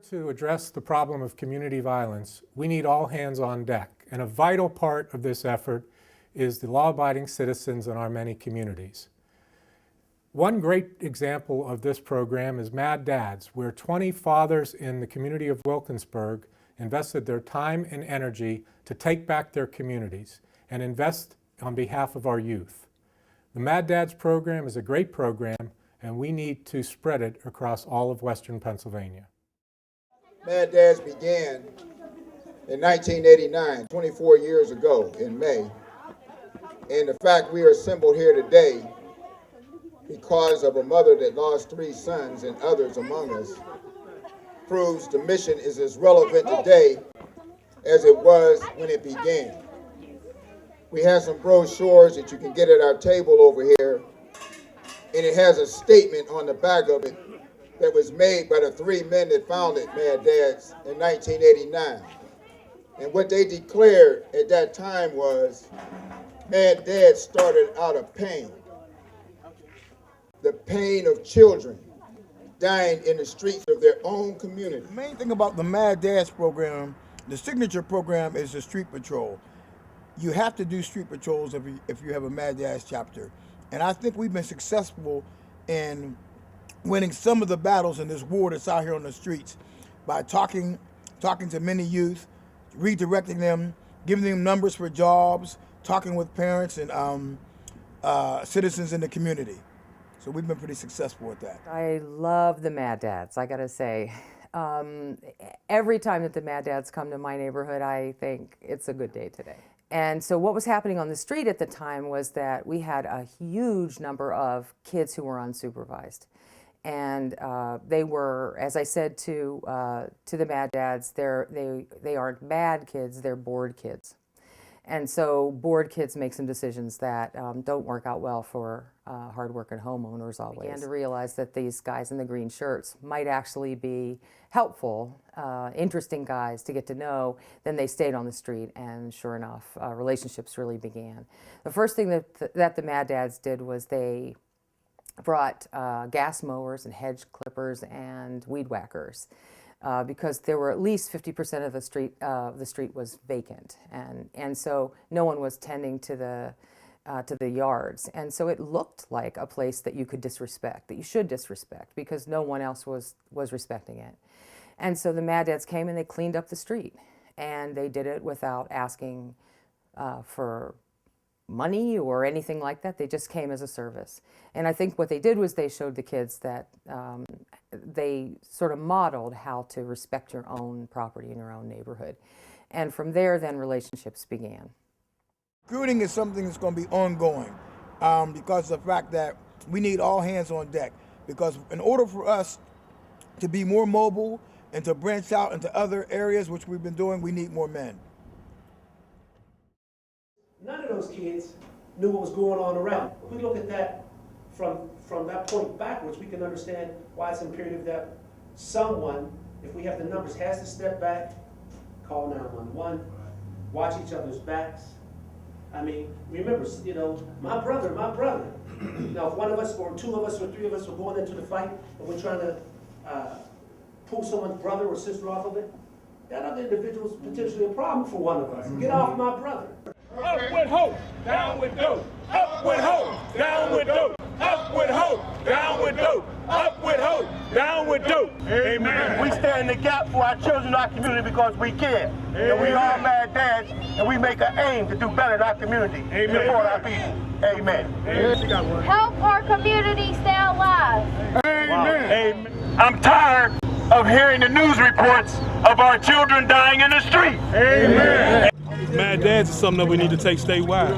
To address the problem of community violence, we need all hands on deck, and a vital part of this effort is the law-abiding citizens in our many communities. One great example of this program is MADDADS, where 20 fathers in the community of Wilkinsburg invested their time and energy to take back their communities and invest on behalf of our youth. The MADDADS program is a great program, and we need to spread it across all of Western Pennsylvania. MADDADS began in 1989, 24 years ago in May. And the fact we are assembled here today because of a mother that lost 3 sons and others among us proves the mission is as relevant today as it was when it began. We have some brochures that you can get at our table over here, and it has a statement on the back of it that was made by the 3 men that founded MADDADS in 1989. And what they declared at that time was MADDADS started out of pain. The pain of children dying in the streets of their own community. The main thing about the MADDADS program, the signature program, is the street patrol. You have to do street patrols if you have a MADDADS chapter. And I think we've been successful in winning some of the battles in this war that's out here on the streets by talking to many youth, redirecting them, giving them numbers for jobs, talking with parents and citizens in the community. So we've been pretty successful with that. I love the MADDADS, I gotta say. Every time that the MADDADS come to my neighborhood, I think it's a good day today. And so what was happening on the street at the time was that we had a huge number of kids who were unsupervised. And they were, as I said to the MADDADS, they aren't mad kids, they're bored kids. And so bored kids make some decisions that don't work out well for hard-working homeowners always. I began to realize that these guys in the green shirts might actually be helpful, interesting guys to get to know. Then they stayed on the street, and sure enough, relationships really began. The first thing that the MADDADS did was they brought gas mowers and hedge clippers and weed whackers. Because there were at least 50% of the street was vacant, and so no one was tending to the yards, and so it looked like a place that you could disrespect, that you should disrespect, because no one else was respecting it. And so the MADDADS came and they cleaned up the street, and they did it without asking for money or anything like that. They just came as a service. And I think what they did was they showed the kids that they sort of modeled how to respect your own property in your own neighborhood. And from there, then relationships began. Recruiting is something that's going to be ongoing because of the fact that we need all hands on deck. Because in order for us to be more mobile and to branch out into other areas, which we've been doing, we need more men. None of those kids knew what was going on around. If we look at that from that point backwards, we can understand why it's imperative that someone, if we have the numbers, has to step back, call 911, watch each other's backs. I mean, remember, you know, my brother. Now, if one of us, or 2 of us, or 3 of us are going into the fight, and we're trying to pull someone's brother or sister off of it, that other individual is potentially a problem for one of us. Get off my brother. Up with hope, down with dope. Up with hope, down with dope. Up with hope, down with dope. Up with hope, down with dope. Amen. We stand in the gap for our children in our community because we care. Amen. And we all MADDADS, and we make an aim to do better in our community. Amen. And support our people. Amen. Amen. Help our community stay alive. Amen. Wow. Amen. I'm tired of hearing the news reports of our children dying in the street. Amen. MADDADS is something that we need to take statewide.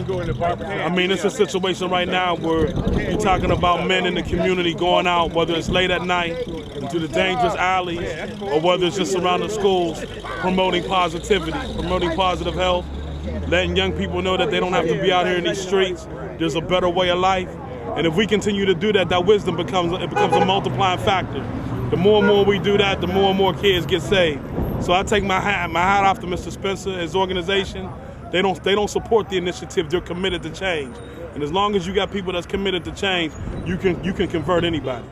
I mean, it's a situation right now where you're talking about men in the community going out, whether it's late at night, into the dangerous alleys, or whether it's just around the schools, promoting positivity, promoting positive health, letting young people know that they don't have to be out here in these streets. There's a better way of life. And if we continue to do that, that wisdom becomes a multiplying factor. The more and more we do that, the more and more kids get saved. So I take my hat off to Mr. Spencer, his organization. They don't support the initiative. They're committed to change. And as long as you got people that's committed to change, you can convert anybody.